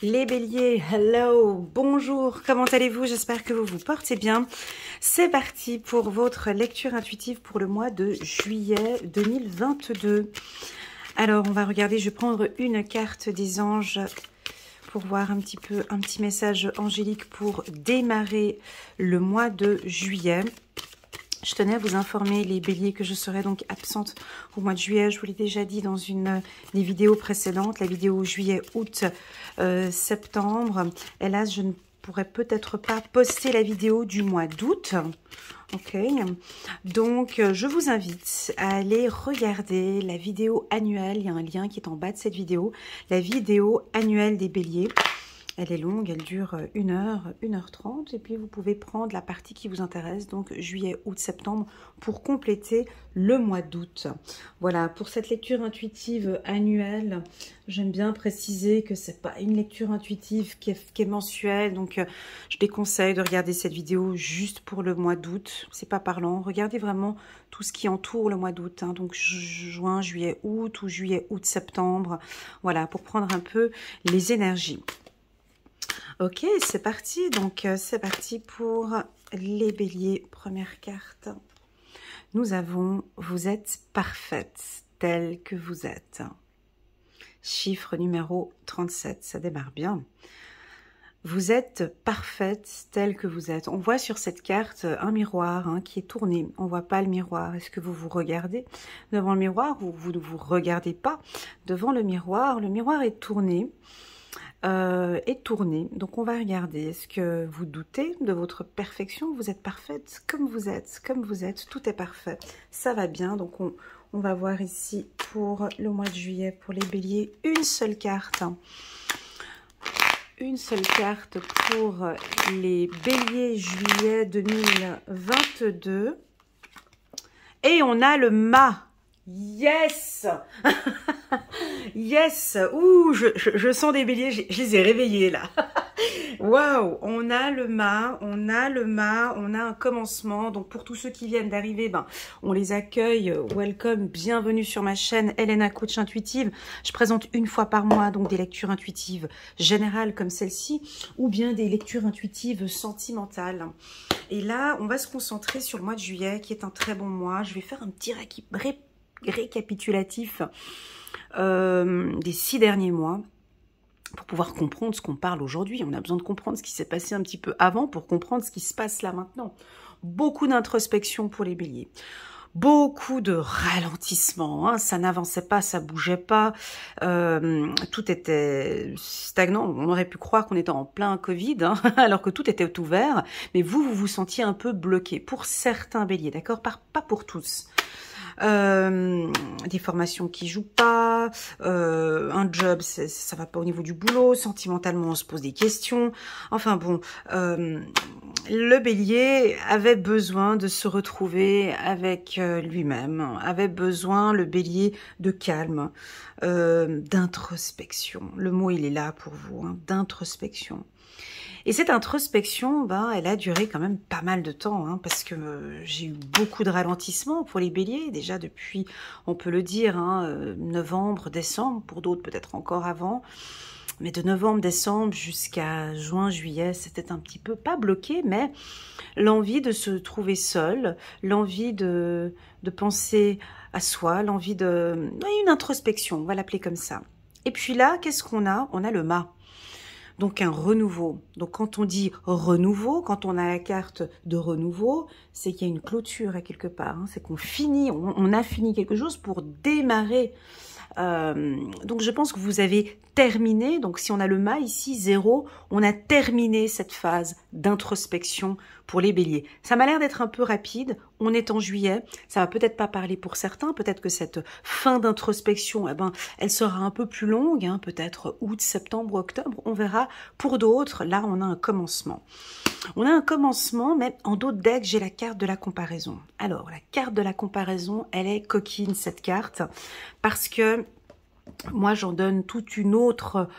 Les béliers, hello, bonjour, comment allez-vous? J'espère que vous vous portez bien. C'est parti pour votre lecture intuitive pour le mois de juillet 2022. Alors, on va regarder, je vais prendre une carte des anges pour voir un petit message angélique pour démarrer le mois de juillet. Je tenais à vous informer, les béliers, que je serai donc absente au mois de juillet. Je vous l'ai déjà dit dans une des vidéos précédentes, la vidéo juillet, août, septembre. Hélas, je ne pourrais peut-être pas poster la vidéo du mois d'août. Ok, donc je vous invite à aller regarder la vidéo annuelle. Il y a un lien qui est en bas de cette vidéo. La vidéo annuelle des béliers. Elle est longue, elle dure 1 heure, 1h30. Et puis vous pouvez prendre la partie qui vous intéresse, donc juillet, août, septembre, pour compléter le mois d'août. Voilà, pour cette lecture intuitive annuelle, j'aime bien préciser que c'est pas une lecture intuitive qui est mensuelle. Donc je déconseille de regarder cette vidéo juste pour le mois d'août. C'est pas parlant. Regardez vraiment tout ce qui entoure le mois d'août. Hein, donc juin, juillet, août ou juillet, août, septembre. Voilà, pour prendre un peu les énergies. Ok, c'est parti. Donc, c'est parti pour les béliers. Première carte. Nous avons « Vous êtes parfaite telle que vous êtes ». Chiffre numéro 37, ça démarre bien. Vous êtes parfaite telle que vous êtes. On voit sur cette carte un miroir qui est tourné. On ne voit pas le miroir. Est-ce que vous vous regardez devant le miroir ou vous ne vous regardez pas devant le miroir? Le miroir est tourné. Donc on va regarder, est-ce que vous doutez de votre perfection? Vous êtes parfaite comme vous êtes, tout est parfait, ça va bien. Donc on va voir ici pour le mois de juillet, pour les béliers, une seule carte pour les béliers juillet 2022, et on a le mât. Yes. Yes. Ouh, je sens des béliers, je les ai réveillés là. Waouh, on a le mât, on a un commencement. Donc pour tous ceux qui viennent d'arriver, on les accueille. Welcome, bienvenue sur ma chaîne Elena Coach Intuitive. Je présente une fois par mois donc des lectures intuitives générales comme celle-ci, ou bien des lectures intuitives sentimentales. Et là, on va se concentrer sur le mois de juillet, qui est un très bon mois. Je vais faire un petit récapitulatif des 6 derniers mois pour pouvoir comprendre ce qu'on parle aujourd'hui. On a besoin de comprendre ce qui s'est passé un petit peu avant pour comprendre ce qui se passe là maintenant. Beaucoup d'introspection pour les béliers. Beaucoup de ralentissement, ça n'avançait pas, ça bougeait pas, tout était stagnant. On aurait pu croire qu'on était en plein Covid, alors que tout était ouvert, mais vous sentiez un peu bloqué, pour certains béliers, d'accord, pas pour tous. Des formations qui jouent pas, un job, ça va pas au niveau du boulot, sentimentalement on se pose des questions, enfin bon, le bélier avait besoin de se retrouver avec lui-même, avait besoin, le bélier, de calme, d'introspection. Le mot il est là pour vous, d'introspection. Et cette introspection, elle a duré quand même pas mal de temps, parce que j'ai eu beaucoup de ralentissements pour les béliers, déjà depuis, on peut le dire, novembre, décembre, pour d'autres peut-être encore avant. Mais de novembre, décembre jusqu'à juin, juillet, c'était un petit peu, pas bloqué, mais l'envie de se trouver seul, l'envie de penser à soi, l'envie de... une introspection, on va l'appeler comme ça. Et puis là, qu'est-ce qu'on a? On a le mât. Donc un renouveau. Donc quand on dit renouveau, quand on a la carte de renouveau, c'est qu'il y a une clôture à quelque part. C'est qu'on finit, on a fini quelque chose pour démarrer. Donc je pense que vous avez terminé. Donc si on a le mât ici, 0, on a terminé cette phase d'introspection pour les béliers. Ça m'a l'air d'être un peu rapide. On est en juillet. Ça va peut-être pas parler pour certains. Peut-être que cette fin d'introspection, elle sera un peu plus longue. Peut-être août, septembre, octobre. On verra. Pour d'autres, là, on a un commencement. On a un commencement, mais en d'autres decks, j'ai la carte de la comparaison. Alors, la carte de la comparaison, elle est coquine, cette carte, parce que moi, j'en donne toute une autre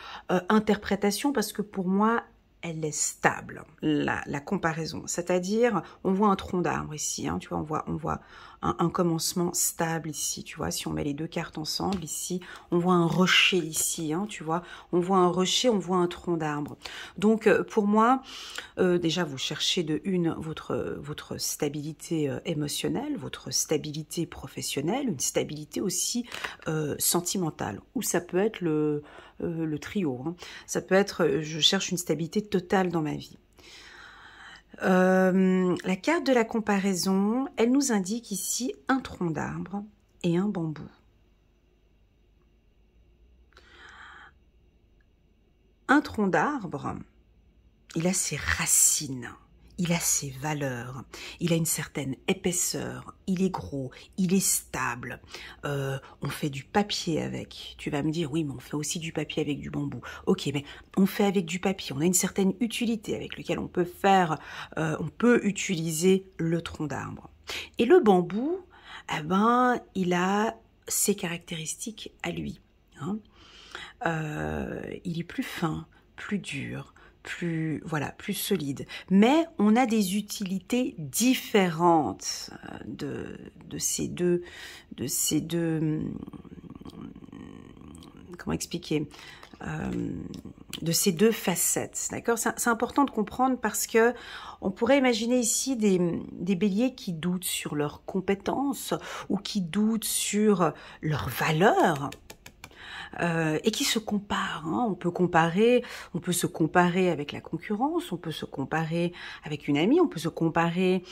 interprétation, parce que pour moi, elle est stable, la comparaison. C'est-à-dire, on voit un tronc d'arbre ici, hein, tu vois, on voit un commencement stable ici, tu vois, si on met les deux cartes ensemble, ici, on voit un rocher ici, hein, tu vois, on voit un rocher, on voit un tronc d'arbre. Donc, pour moi, déjà, vous cherchez de une, votre stabilité émotionnelle, votre stabilité professionnelle, une stabilité aussi sentimentale, ou ça peut être le trio, hein. Ça peut être, je cherche une stabilité totale dans ma vie. La carte de la comparaison, elle nous indique ici un tronc d'arbre et un bambou. Un tronc d'arbre, il a ses racines, il a ses valeurs, il a une certaine épaisseur, il est gros, il est stable, on fait du papier avec. Tu vas me dire, oui, mais on fait aussi du papier avec du bambou. Ok, mais on fait avec du papier, on a une certaine utilité avec laquelle on peut faire, on peut utiliser le tronc d'arbre. Et le bambou, eh ben, il a ses caractéristiques à lui, hein. Il est plus fin, plus dur, plus solide. Mais on a des utilités différentes de ces deux, comment expliquer, de ces deux facettes, d'accord? C'est important de comprendre parce que on pourrait imaginer ici des béliers qui doutent sur leurs compétences ou qui doutent sur leurs valeurs. Et qui se comparent, hein. On peut se comparer avec la concurrence, on peut se comparer avec une amie, on peut se comparer,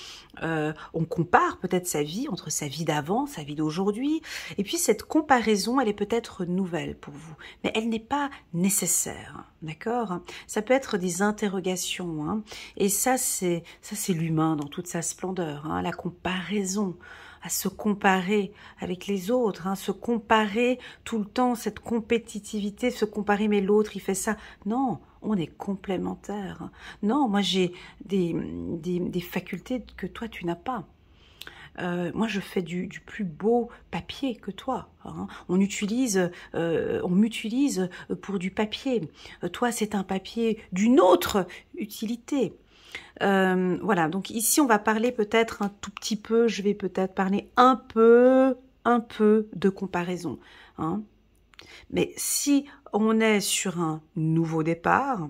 on compare peut-être sa vie entre sa vie d'avant, sa vie d'aujourd'hui, et puis cette comparaison, elle est peut-être nouvelle pour vous, mais elle n'est pas nécessaire, d'accord? Ça peut être des interrogations, hein. Et ça c'est l'humain dans toute sa splendeur, hein, la comparaison, à se comparer avec les autres, hein, se comparer tout le temps, cette compétitivité, se comparer, mais l'autre, il fait ça. Non, on est complémentaires. Non, moi, j'ai des facultés que toi, tu n'as pas. Moi, je fais du plus beau papier que toi, hein. On m'utilise pour du papier. Toi, c'est un papier d'une autre utilité. Voilà, donc ici on va parler peut-être un tout petit peu, je vais peut-être parler un peu de comparaison, hein. Mais si on est sur un nouveau départ,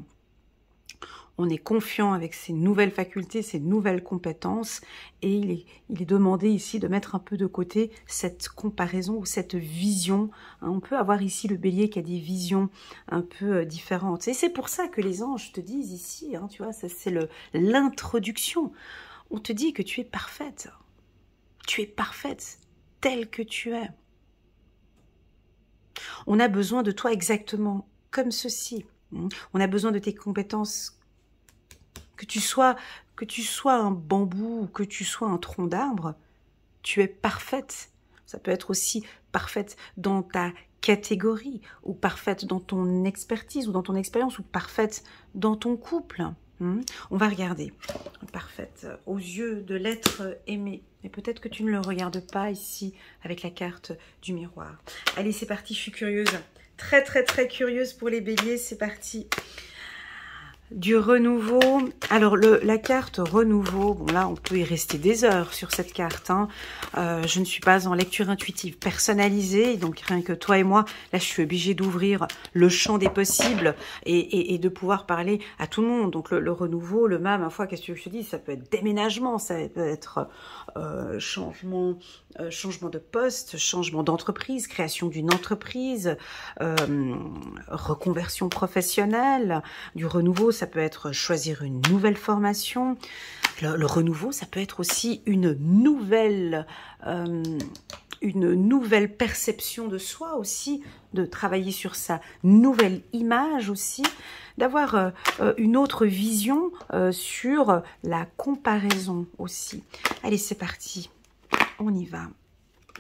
on est confiant avec ses nouvelles facultés, ses nouvelles compétences, et il est demandé ici de mettre un peu de côté cette comparaison ou cette vision, hein. On peut avoir ici le bélier qui a des visions un peu différentes. Et c'est pour ça que les anges te disent ici, hein, tu vois, ça c'est l'introduction. On te dit que tu es parfaite. Tu es parfaite telle que tu es. On a besoin de toi exactement comme ceci. On a besoin de tes compétences. Que tu sois un bambou ou que tu sois un tronc d'arbre, tu es parfaite. Ça peut être aussi parfaite dans ta catégorie, ou parfaite dans ton expertise, ou dans ton expérience, ou parfaite dans ton couple. On va regarder. Parfaite aux yeux de l'être aimé. Mais peut-être que tu ne le regardes pas ici avec la carte du miroir. Allez, c'est parti, je suis curieuse. Très, très, très curieuse pour les béliers. C'est parti. Du renouveau. Alors la carte renouveau, bon là on peut y rester des heures sur cette carte, hein. Je ne suis pas en lecture intuitive personnalisée, donc rien que toi et moi, là je suis obligée d'ouvrir le champ des possibles et de pouvoir parler à tout le monde. Donc le renouveau, le ma foi, qu'est-ce que je te dis, ça peut être déménagement, ça peut être changement de poste, changement d'entreprise, création d'une entreprise, reconversion professionnelle. Du renouveau, ça peut être choisir une nouvelle formation. Le renouveau, ça peut être aussi une nouvelle perception de soi aussi, de travailler sur sa nouvelle image aussi, d'avoir une autre vision sur la comparaison aussi. Allez, c'est parti, on y va.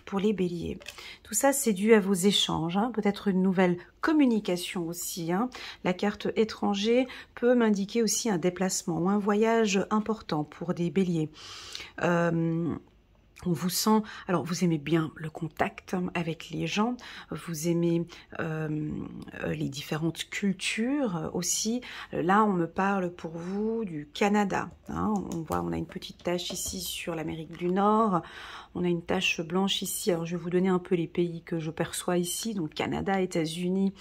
Pour les béliers. Tout ça, c'est dû à vos échanges, hein. Peut-être une nouvelle communication aussi, hein. La carte étranger peut m'indiquer aussi un déplacement ou un voyage important pour des béliers. On vous sent, alors vous aimez bien le contact avec les gens, vous aimez les différentes cultures aussi. Là, on me parle pour vous du Canada. Hein. On voit, on a une petite tache ici sur l'Amérique du Nord. On a une tache blanche ici. Alors, je vais vous donner un peu les pays que je perçois ici. Donc, Canada, États-Unis,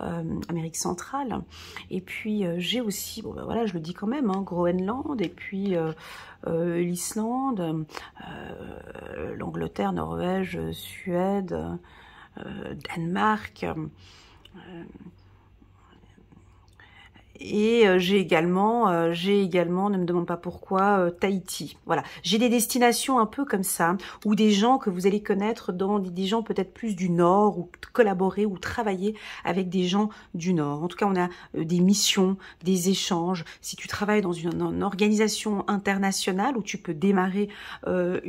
Amérique centrale. Et puis, j'ai aussi, bon ben voilà, je le dis quand même, hein, Groenland. Et puis... l'Islande, l'Angleterre, Norvège, Suède, Danemark. Et j'ai également, ne me demande pas pourquoi, Tahiti. Voilà, j'ai des destinations un peu comme ça, ou des gens que vous allez connaître, dans des gens peut-être plus du Nord, ou collaborer ou travailler avec des gens du Nord. En tout cas, on a des missions, des échanges. Si tu travailles dans une organisation internationale où tu peux démarrer un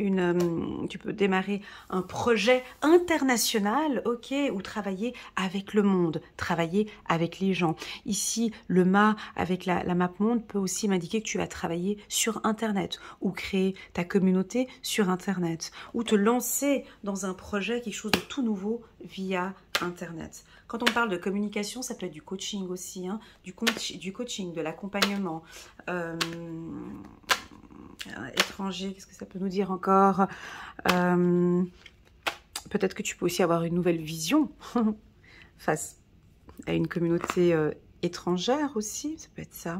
projet international, ok, ou travailler avec le monde, travailler avec les gens. Ici, le avec la map monde peut aussi m'indiquer que tu vas travailler sur Internet ou créer ta communauté sur Internet ou te lancer dans un projet, quelque chose de tout nouveau via Internet. Quand on parle de communication, ça peut être du coaching aussi, hein, du coaching, de l'accompagnement. Étranger, qu'est-ce que ça peut nous dire encore? Peut-être que tu peux aussi avoir une nouvelle vision face à une communauté étrangère aussi, ça peut être ça.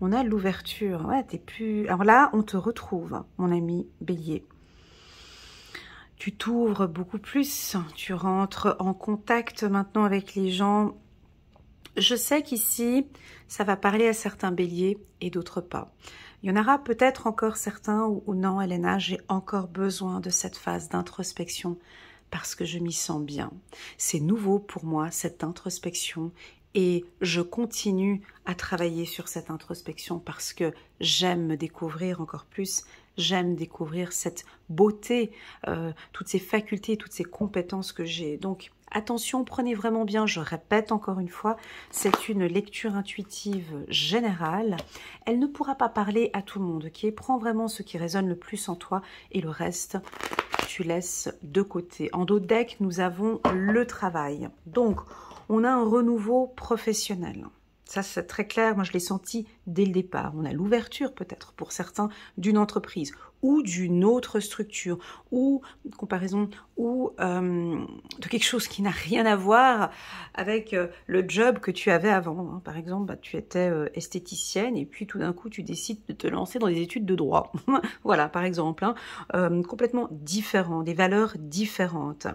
On a l'ouverture. Ouais, t'es plus... Alors là, on te retrouve, mon ami Bélier. Tu t'ouvres beaucoup plus. Tu rentres en contact maintenant avec les gens. Je sais qu'ici, ça va parler à certains Béliers et d'autres pas. Il y en aura peut-être encore certains où non, Elena, j'ai encore besoin de cette phase d'introspection parce que je m'y sens bien. C'est nouveau pour moi, cette introspection. Et je continue à travailler sur cette introspection parce que j'aime me découvrir encore plus, j'aime découvrir cette beauté, toutes ces facultés, toutes ces compétences que j'ai. Donc attention, prenez vraiment bien, je répète encore une fois, c'est une lecture intuitive générale. Elle ne pourra pas parler à tout le monde, ok? Prends vraiment ce qui résonne le plus en toi et le reste, tu laisses de côté. En dos de deck, nous avons le travail. Donc, on a un renouveau professionnel. Ça, c'est très clair. Moi, je l'ai senti dès le départ. On a l'ouverture, peut-être, pour certains, d'une entreprise ou d'une autre structure ou, comparaison, ou de quelque chose qui n'a rien à voir avec le job que tu avais avant. Hein. Par exemple, bah, tu étais esthéticienne et puis tout d'un coup, tu décides de te lancer dans des études de droit. Voilà, par exemple. Hein. Complètement différent, des valeurs différentes.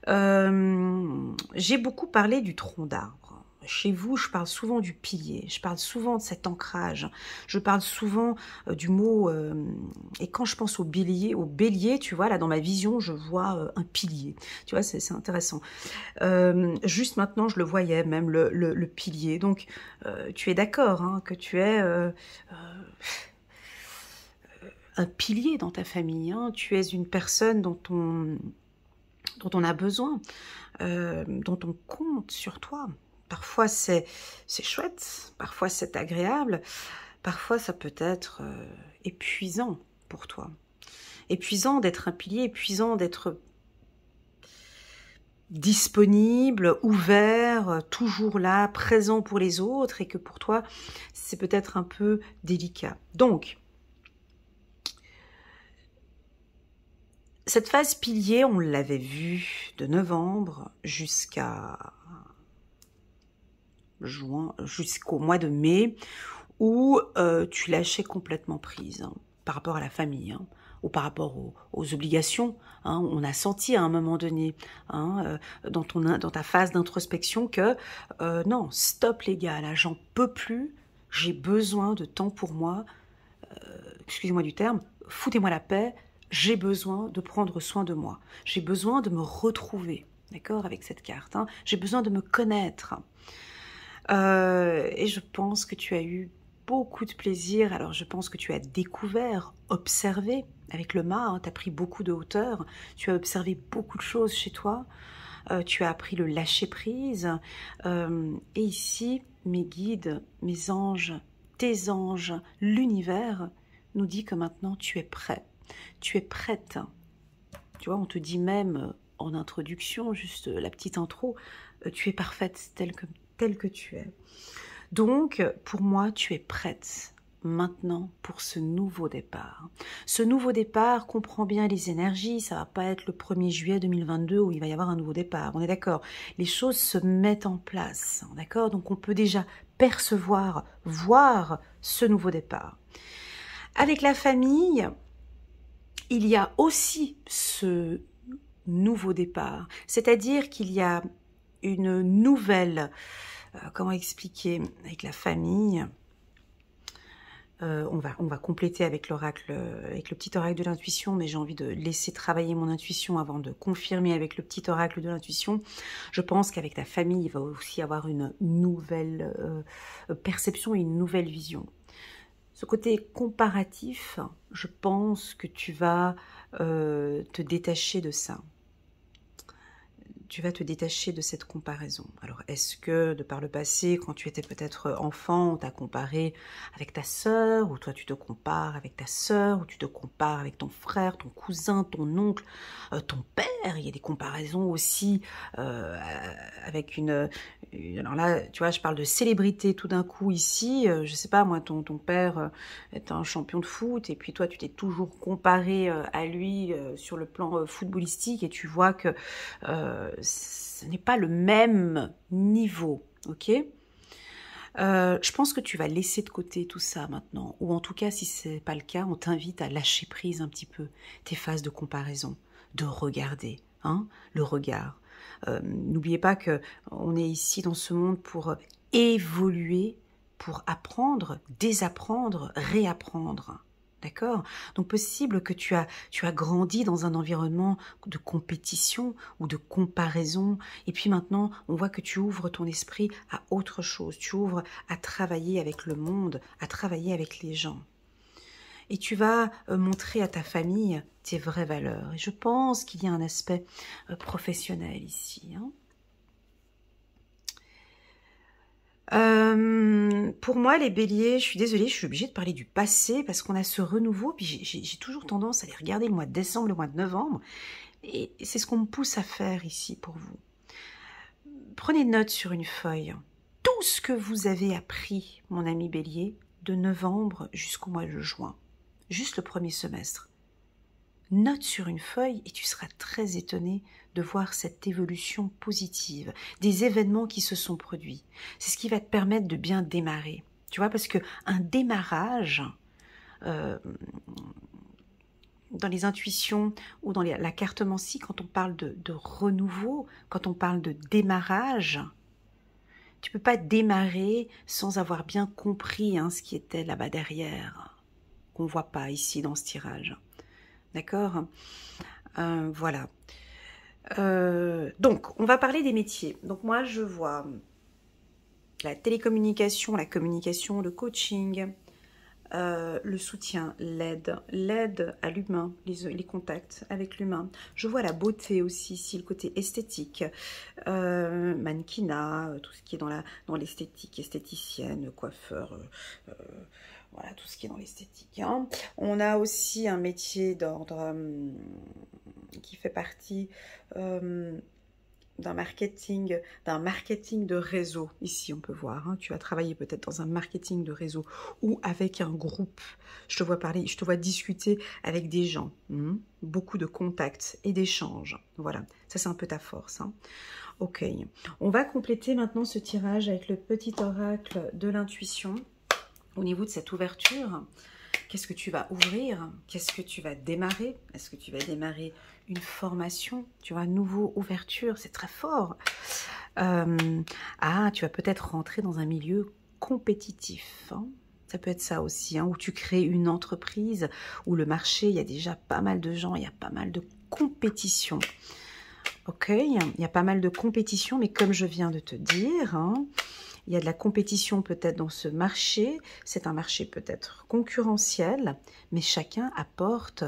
J'ai beaucoup parlé du tronc d'arbre. Chez vous, je parle souvent du pilier, je parle souvent de cet ancrage, je parle souvent du mot, et quand je pense au bélier, tu vois, là dans ma vision, je vois un pilier, tu vois, c'est intéressant. Juste maintenant, je le voyais, même le pilier, donc tu es d'accord hein, que tu es un pilier dans ta famille, hein, tu es une personne dont on a besoin, dont on compte sur toi. Parfois c'est chouette, parfois c'est agréable, parfois ça peut être épuisant pour toi. Épuisant d'être un pilier, épuisant d'être disponible, ouvert, toujours là, présent pour les autres et que pour toi c'est peut-être un peu délicat. Donc, cette phase pilier, on l'avait vue de novembre jusqu'à juin, jusqu'au mois de mai, où tu lâchais complètement prise hein, par rapport à la famille, hein, ou par rapport aux obligations. Hein, on a senti à un moment donné, hein, dans ta phase d'introspection, que non, stop les gars, là j'en peux plus, j'ai besoin de temps pour moi, excusez-moi du terme, foutez-moi la paix, j'ai besoin de prendre soin de moi, j'ai besoin de me retrouver, d'accord, avec cette carte, hein, j'ai besoin de me connaître. Et je pense que tu as eu beaucoup de plaisir. Alors, je pense que tu as découvert, observé avec le mât. Hein, tu as pris beaucoup de hauteur. Tu as observé beaucoup de choses chez toi. Tu as appris le lâcher-prise. Et ici, mes guides, mes anges, tes anges, l'univers nous dit que maintenant tu es prêt. Tu es prête. Tu vois, on te dit même en introduction, juste la petite intro, tu es parfaite telle que tu es. Donc, pour moi, tu es prête maintenant pour ce nouveau départ. Ce nouveau départ comprend bien les énergies, ça va pas être le 1er juillet 2022 où il va y avoir un nouveau départ, on est d'accord. Les choses se mettent en place, d'accord. Donc on peut déjà percevoir, voir ce nouveau départ. Avec la famille, il y a aussi ce nouveau départ, c'est-à-dire qu'il y a une nouvelle, comment expliquer, avec la famille. On va compléter avec l'oracle, avec le petit oracle de l'intuition, mais j'ai envie de laisser travailler mon intuition avant de confirmer avec le petit oracle de l'intuition. Je pense qu'avec ta famille, il va aussi avoir une nouvelle perception et une nouvelle vision. Ce côté comparatif, je pense que tu vas te détacher de ça. Tu vas te détacher de cette comparaison. Alors, est-ce que, de par le passé, quand tu étais peut-être enfant, on t'a comparé avec ta sœur, ou toi tu te compares avec ta sœur, ou tu te compares avec ton frère, ton cousin, ton oncle, ton père. Il y a des comparaisons aussi avec alors là, tu vois, je parle de célébrité tout d'un coup ici. Je sais pas, moi, ton père est un champion de foot, et puis toi, tu t'es toujours comparé à lui sur le plan footballistique, et tu vois que ce n'est pas le même niveau, ok. Je pense que tu vas laisser de côté tout ça maintenant, ou en tout cas, si ce n'est pas le cas, on t'invite à lâcher prise un petit peu tes phases de comparaison, de regarder, hein, le regard. N'oubliez pas que on est ici dans ce monde pour évoluer, pour apprendre, désapprendre, réapprendre. D'accord? Donc possible que tu as grandi dans un environnement de compétition ou de comparaison, et puis maintenant on voit que tu ouvres ton esprit à autre chose, tu ouvres à travailler avec le monde, à travailler avec les gens. Et tu vas montrer à ta famille tes vraies valeurs. Et je pense qu'il y a un aspect professionnel ici, hein. Pour moi, les béliers, je suis désolée, je suis obligée de parler du passé parce qu'on a ce renouveau, puis j'ai toujours tendance à aller regarder le mois de décembre, le mois de novembre, et c'est ce qu'on me pousse à faire ici pour vous. Prenez note sur une feuille, tout ce que vous avez appris, mon ami bélier, de novembre jusqu'au mois de juin, juste le premier semestre. Note sur une feuille et tu seras très étonné de voir cette évolution positive, des événements qui se sont produits. C'est ce qui va te permettre de bien démarrer. Tu vois, parce que un démarrage, dans les intuitions ou dans la cartomancie, quand on parle de renouveau, quand on parle de démarrage, tu peux pas démarrer sans avoir bien compris ce qui était là-bas derrière, qu'on ne voit pas ici dans ce tirage. D'accord, voilà. Donc, on va parler des métiers. Donc, moi, je vois la télécommunication, la communication, le coaching, le soutien, l'aide à l'humain, les contacts avec l'humain. Je vois la beauté aussi, ici, le côté esthétique, mannequinat, tout ce qui est dans l'esthétique, esthéticienne, coiffeur, voilà, tout ce qui est dans l'esthétique. Hein. On a aussi un métier d'ordre qui fait partie d'un marketing de réseau. Ici, on peut voir, hein, tu as travaillé peut-être dans un marketing de réseau ou avec un groupe. Je te vois parler, je te vois discuter avec des gens. Beaucoup de contacts et d'échanges. Voilà, ça c'est un peu ta force. Hein. Ok, on va compléter maintenant ce tirage avec le petit oracle de l'intuition. Au niveau de cette ouverture, qu'est-ce que tu vas ouvrir? Qu'est-ce que tu vas démarrer? Est-ce que tu vas démarrer une formation? Tu vois, nouveau ouverture, c'est très fort. Tu vas peut-être rentrer dans un milieu compétitif. Hein. Ça peut être ça aussi, hein, où tu crées une entreprise, où le marché, il y a déjà pas mal de gens, il y a pas mal de compétition. Ok, il y a pas mal de compétition, mais comme je viens de te dire... Hein, il y a de la compétition peut-être dans ce marché, c'est un marché peut-être concurrentiel, mais chacun apporte,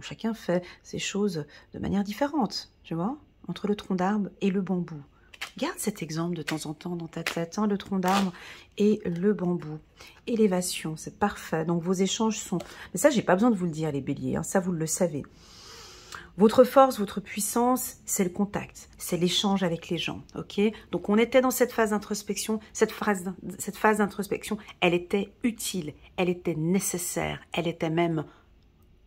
chacun fait ces choses de manière différente, tu vois, entre le tronc d'arbre et le bambou. Garde cet exemple de temps en temps dans ta tête, hein, le tronc d'arbre et le bambou. Élévation, c'est parfait. Donc vos échanges sont... Mais ça, j'ai pas besoin de vous le dire, les béliers, hein, ça vous le savez. Votre force, votre puissance, c'est le contact, c'est l'échange avec les gens, ok? Donc on était dans cette phase d'introspection, cette phase d'introspection, elle était utile, elle était nécessaire, elle était même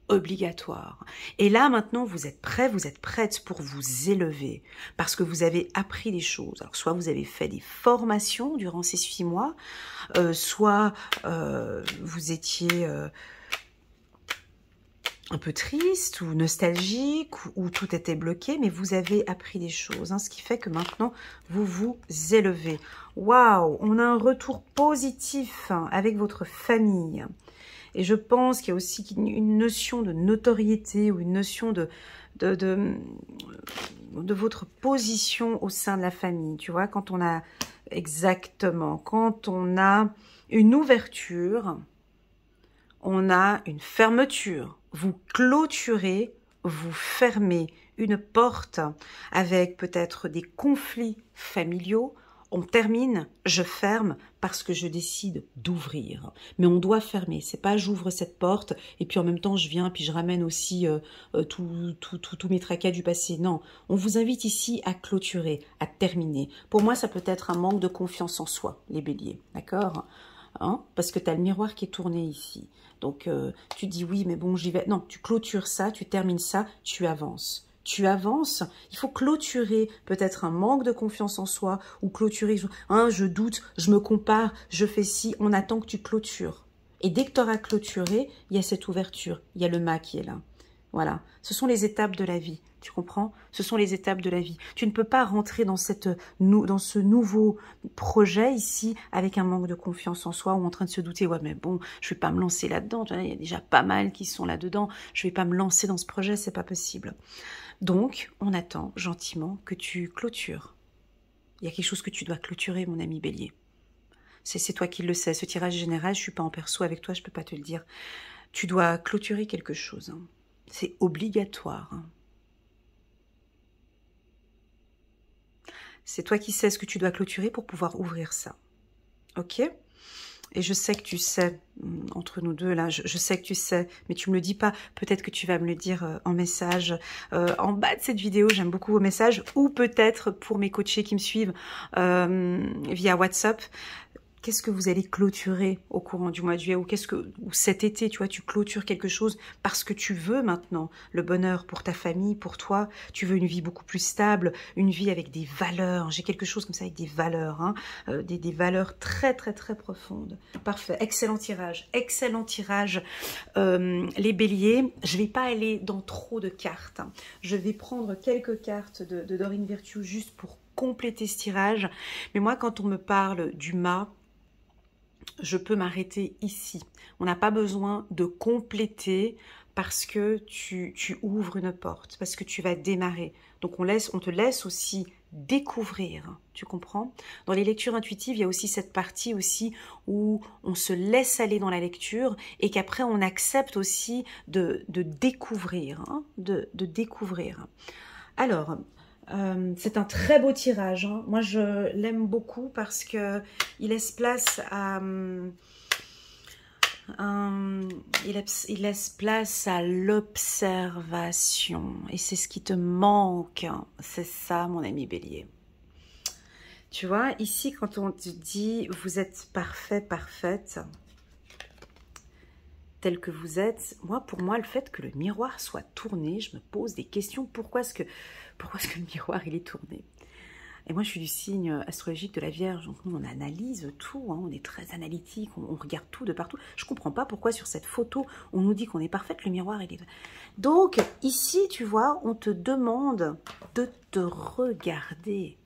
obligatoire. Et là, maintenant, vous êtes prêts, vous êtes prêtes pour vous élever, parce que vous avez appris des choses. Alors, soit vous avez fait des formations durant ces 6 mois, soit vous étiez... un peu triste ou nostalgique ou tout était bloqué, mais vous avez appris des choses, hein, ce qui fait que maintenant, vous vous élevez. Waouh, on a un retour positif hein, avec votre famille. Et je pense qu'il y a aussi une notion de notoriété ou une notion de votre position au sein de la famille. Tu vois, quand on a exactement, quand on a une ouverture, on a une fermeture. Vous clôturez, vous fermez une porte avec peut-être des conflits familiaux. On termine, je ferme parce que je décide d'ouvrir. Mais on doit fermer. C'est pas j'ouvre cette porte et puis en même temps je viens puis je ramène aussi tous mes tracas du passé. Non, on vous invite ici à clôturer, à terminer. Pour moi, ça peut être un manque de confiance en soi, les béliers. D'accord ? Hein, parce que tu as le miroir qui est tourné ici. Donc, tu dis oui, mais bon, j'y vais. Non, tu clôtures ça, tu termines ça, tu avances. Tu avances, il faut clôturer peut-être un manque de confiance en soi ou clôturer, hein, je doute, je me compare, je fais ci, on attend que tu clôtures. Et dès que tu auras clôturé, il y a cette ouverture, il y a le mât qui est là. Voilà, ce sont les étapes de la vie, tu comprends? Ce sont les étapes de la vie. Tu ne peux pas rentrer dans ce nouveau projet ici avec un manque de confiance en soi ou en train de se douter, ouais mais bon, je vais pas me lancer là-dedans, il y a déjà pas mal qui sont là-dedans, je vais pas me lancer dans ce projet, c'est pas possible. Donc, on attend gentiment que tu clôtures. Il y a quelque chose que tu dois clôturer, mon ami Bélier. C'est toi qui le sais, ce tirage général, je suis pas en perso avec toi, je peux pas te le dire. Tu dois clôturer quelque chose, hein. C'est obligatoire. Hein. C'est toi qui sais ce que tu dois clôturer pour pouvoir ouvrir ça. Ok? Et je sais que tu sais, entre nous deux, là, je sais que tu sais, mais tu me le dis pas. Peut-être que tu vas me le dire en message. En bas de cette vidéo, j'aime beaucoup vos messages. Ou peut-être pour mes coachés qui me suivent via WhatsApp. Qu'est-ce que vous allez clôturer au courant du mois de juillet ou cet été, tu vois, tu clôtures quelque chose parce que tu veux maintenant le bonheur pour ta famille, pour toi. Tu veux une vie beaucoup plus stable, une vie avec des valeurs. J'ai quelque chose comme ça avec des valeurs, hein, des valeurs très très très profondes. Parfait, excellent tirage, excellent tirage. Les béliers, je vais pas aller dans trop de cartes. Hein. Je vais prendre quelques cartes de Dorine Virtue juste pour compléter ce tirage. Mais moi, quand on me parle du mât, je peux m'arrêter ici. On n'a pas besoin de compléter parce que tu ouvres une porte, parce que tu vas démarrer. Donc on te laisse aussi découvrir, tu comprends? Dans les lectures intuitives, il y a aussi cette partie aussi où on se laisse aller dans la lecture et qu'après on accepte aussi de découvrir, hein, de découvrir. Alors, c'est un très beau tirage. Hein. Moi, je l'aime beaucoup parce que il laisse place à il laisse place à l'observation. Et c'est ce qui te manque. Hein. C'est ça, mon ami Bélier. Tu vois, ici, quand on te dit « vous êtes parfait, parfaite », tel que vous êtes, pour moi, le fait que le miroir soit tourné, je me pose des questions. Pourquoi est-ce que le miroir, il est tourné? Et moi, je suis du signe astrologique de la Vierge. Donc, nous, on analyse tout. Hein, on est très analytique. On regarde tout de partout. Je ne comprends pas pourquoi sur cette photo, on nous dit qu'on est parfaite. Le miroir, il est... Donc, ici, tu vois, on te demande de te regarder,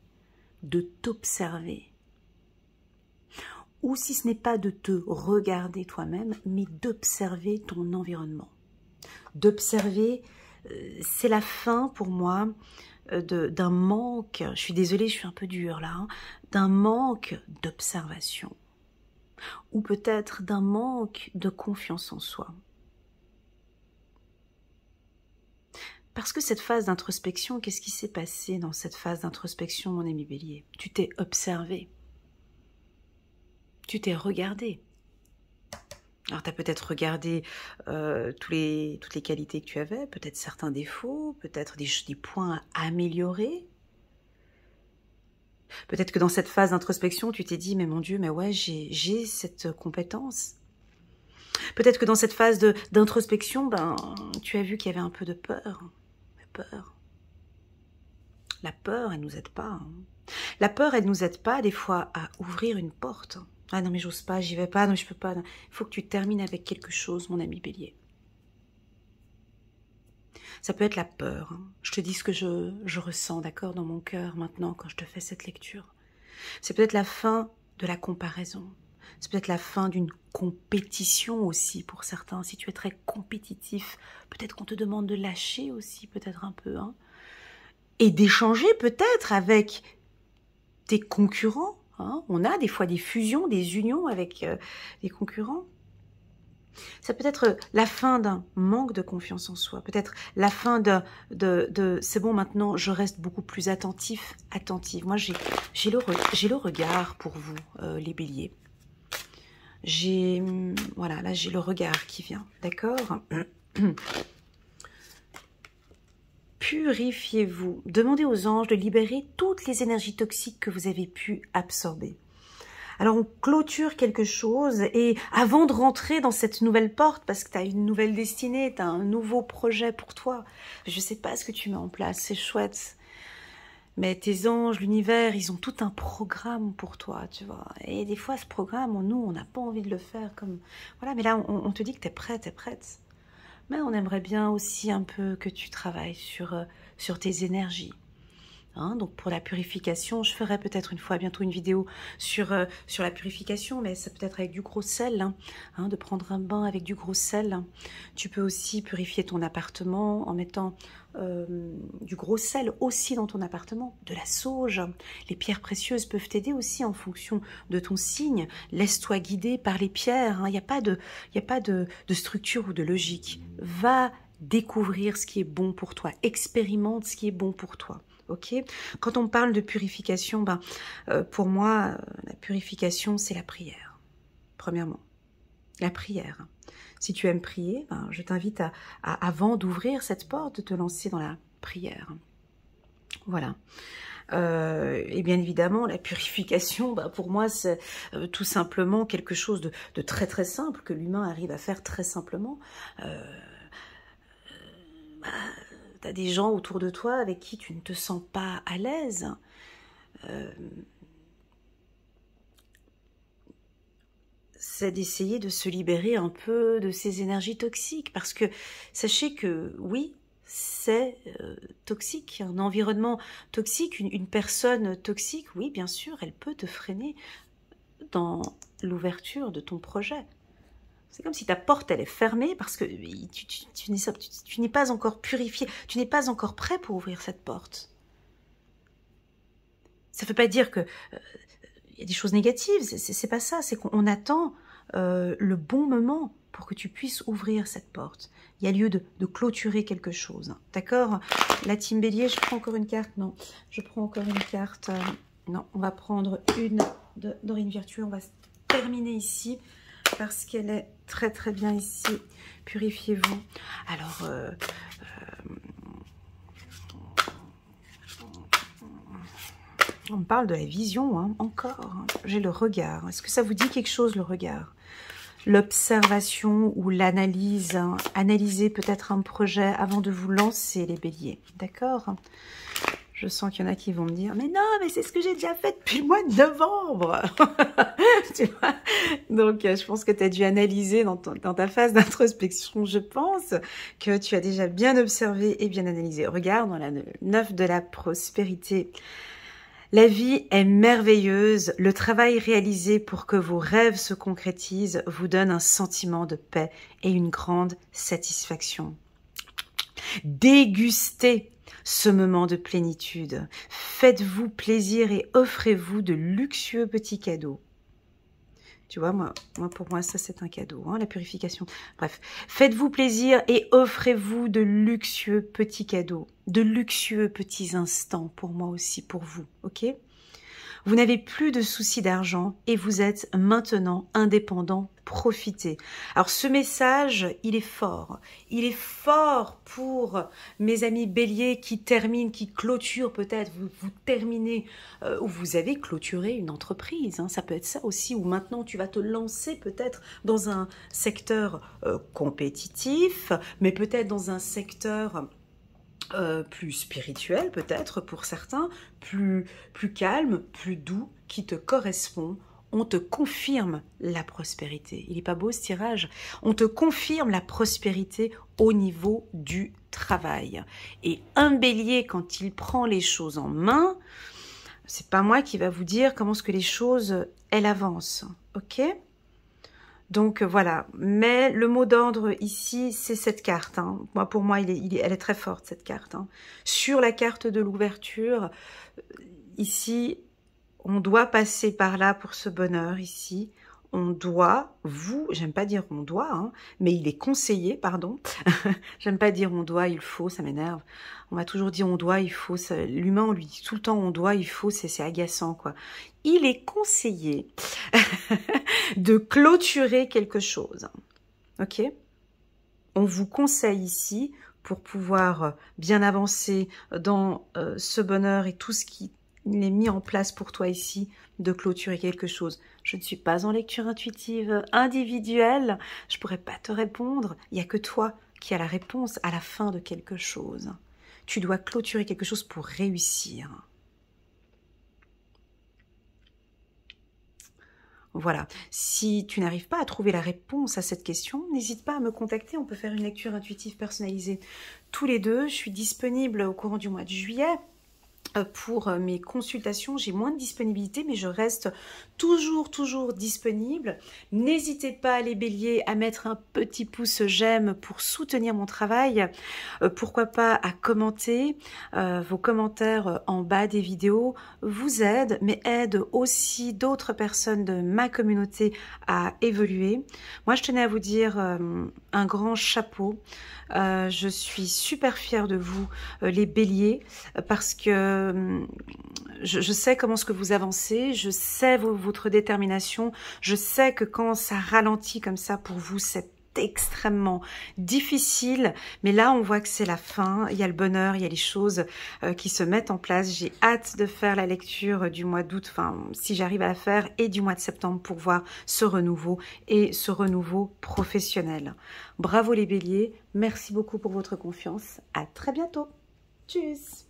de t'observer. Ou si ce n'est pas de te regarder toi-même, mais d'observer ton environnement. D'observer, c'est la fin pour moi d'un manque, je suis désolée, je suis un peu dure là, hein, d'un manque d'observation. Ou peut-être d'un manque de confiance en soi. Parce que cette phase d'introspection, qu'est-ce qui s'est passé dans cette phase d'introspection, mon ami Bélier? Tu t'es observé. Tu t'es regardé. Alors, tu as peut-être regardé toutes les qualités que tu avais, peut-être certains défauts, peut-être des points à améliorer. Peut-être que dans cette phase d'introspection, tu t'es dit, mais mon Dieu, mais ouais, j'ai cette compétence. Peut-être que dans cette phase d'introspection, ben, tu as vu qu'il y avait un peu de peur. Peur. La peur, elle nous aide pas. Hein. La peur, elle nous aide pas des fois à ouvrir une porte. Ah non mais j'ose pas, j'y vais pas, non je peux pas. Il faut que tu termines avec quelque chose, mon ami Bélier. Ça peut être la peur. Hein. Je te dis ce que je ressens, d'accord, dans mon cœur maintenant quand je te fais cette lecture. C'est peut-être la fin de la comparaison. C'est peut-être la fin d'une compétition aussi pour certains. Si tu es très compétitif, peut-être qu'on te demande de lâcher aussi, peut-être un peu. Hein. Et d'échanger peut-être avec tes concurrents. Hein. On a des fois des fusions, des unions avec des concurrents. Ça peut être la fin d'un manque de confiance en soi. Peut-être la fin de c'est bon, maintenant je reste beaucoup plus attentive. Moi j'ai le regard pour vous, les béliers. Voilà, là j'ai le regard qui vient, d'accord? Purifiez-vous. Demandez aux anges de libérer toutes les énergies toxiques que vous avez pu absorber. Alors on clôture quelque chose et avant de rentrer dans cette nouvelle porte, parce que tu as une nouvelle destinée, tu as un nouveau projet pour toi, je ne sais pas ce que tu mets en place, c'est chouette. Mais tes anges, l'univers, ils ont tout un programme pour toi, tu vois. Et des fois, ce programme, nous, on n'a pas envie de le faire comme... Voilà, mais là, on te dit que tu es prête, Mais on aimerait bien aussi un peu que tu travailles sur tes énergies. Hein, donc pour la purification, je ferai peut-être une fois bientôt une vidéo sur la purification, mais ça peut être avec du gros sel, hein, de prendre un bain avec du gros sel. Tu peux aussi purifier ton appartement en mettant du gros sel aussi dans ton appartement, de la sauge. Les pierres précieuses peuvent t'aider aussi en fonction de ton signe. Laisse-toi guider par les pierres, hein. Il n'y a pas de structure ou de logique. Va découvrir ce qui est bon pour toi, expérimente ce qui est bon pour toi. Okay. Quand on parle de purification, pour moi, la purification, c'est la prière. Premièrement, la prière. Si tu aimes prier, je t'invite avant d'ouvrir cette porte, de te lancer dans la prière. Voilà. Et bien évidemment, la purification, pour moi, c'est tout simplement quelque chose de très très simple, que l'humain arrive à faire très simplement. Tu as des gens autour de toi avec qui tu ne te sens pas à l'aise. C'est d'essayer de se libérer un peu de ces énergies toxiques. Parce que sachez que oui, c'est toxique. Un environnement toxique, une personne toxique, oui, bien sûr, elle peut te freiner dans l'ouverture de ton projet. C'est comme si ta porte, elle est fermée parce que tu n'es pas encore purifié, tu n'es pas encore prêt pour ouvrir cette porte. Ça ne veut pas dire qu'il y a des choses négatives, c'est pas ça, c'est qu'on attend le bon moment pour que tu puisses ouvrir cette porte. Il y a lieu de clôturer quelque chose, d'accord? La team Bélier, je prends encore une carte, non, je prends encore une carte, non, on va prendre une de Dorine Virtue, on va terminer ici. Parce qu'elle est très très bien ici. Purifiez-vous. Alors, on me parle de la vision, hein, encore. Hein. J'ai le regard. Est-ce que ça vous dit quelque chose, le regard? L'observation ou l'analyse. Hein. Analysez peut-être un projet avant de vous lancer, les béliers. D'accord? Je sens qu'il y en a qui vont me dire « Mais non, mais c'est ce que j'ai déjà fait depuis le mois de novembre !» Tu vois? Donc, je pense que tu as dû analyser dans ta phase d'introspection, je pense, que tu as déjà bien observé et bien analysé. Regarde, dans la 9 de la prospérité. La vie est merveilleuse. Le travail réalisé pour que vos rêves se concrétisent vous donne un sentiment de paix et une grande satisfaction. Dégustez ce moment de plénitude. Faites-vous plaisir et offrez-vous de luxueux petits cadeaux. Tu vois, pour moi, ça, c'est un cadeau, hein, la purification. Bref, faites-vous plaisir et offrez-vous de luxueux petits cadeaux, de luxueux petits instants pour moi aussi, pour vous, ok? Vous n'avez plus de soucis d'argent et vous êtes maintenant indépendant. Profitez. Alors ce message, il est fort. Il est fort pour mes amis béliers qui terminent, qui clôturent peut-être. Vous terminez ou vous avez clôturé une entreprise. Hein, ça peut être ça aussi. Ou maintenant tu vas te lancer peut-être dans un secteur compétitif, mais peut-être dans un secteur plus spirituel peut-être pour certains, plus calme, plus doux, qui te correspond. On te confirme la prospérité. Il n'est pas beau ce tirage? On te confirme la prospérité au niveau du travail. Et un bélier, quand il prend les choses en main, c'est pas moi qui va vous dire comment est-ce que les choses, elles avancent. Ok ? Donc voilà, mais le mot d'ordre ici, c'est cette carte. Hein. Moi, pour moi, elle est très forte, cette carte. Hein. Sur la carte de l'ouverture, ici, on doit passer par là pour ce bonheur, ici. On doit, j'aime pas dire on doit, hein, mais il est conseillé, pardon. J'aime pas dire on doit, il faut, ça m'énerve. On m'a toujours dit on doit, il faut. L'humain, on lui dit tout le temps on doit, il faut, c'est agaçant, quoi. Il est conseillé de clôturer quelque chose. Ok? On vous conseille ici, pour pouvoir bien avancer dans ce bonheur et tout ce qui est mis en place pour toi ici, de clôturer quelque chose. Je ne suis pas en lecture intuitive individuelle, je ne pourrais pas te répondre. Il n'y a que toi qui as la réponse à la fin de quelque chose. Tu dois clôturer quelque chose pour réussir. Voilà, si tu n'arrives pas à trouver la réponse à cette question, n'hésite pas à me contacter, on peut faire une lecture intuitive personnalisée tous les deux. Je suis disponible au courant du mois de juillet. Pour mes consultations, j'ai moins de disponibilité, mais je reste toujours disponible. N'hésitez pas, les béliers, à mettre un petit pouce j'aime pour soutenir mon travail. Pourquoi pas à commenter. Vos commentaires en bas des vidéos vous aident, mais aident aussi d'autres personnes de ma communauté à évoluer. Moi, je tenais à vous dire un grand chapeau. Je suis super fière de vous, les béliers, parce que je sais comment est-ce que vous avancez, je sais votre détermination, je sais que quand ça ralentit comme ça pour vous, c'est extrêmement difficile, mais là on voit que c'est la fin, il y a le bonheur, il y a les choses qui se mettent en place. J'ai hâte de faire la lecture du mois d'août, enfin si j'arrive à la faire, et du mois de septembre pour voir ce renouveau et ce renouveau professionnel. Bravo les béliers, merci beaucoup pour votre confiance, à très bientôt, tchuss.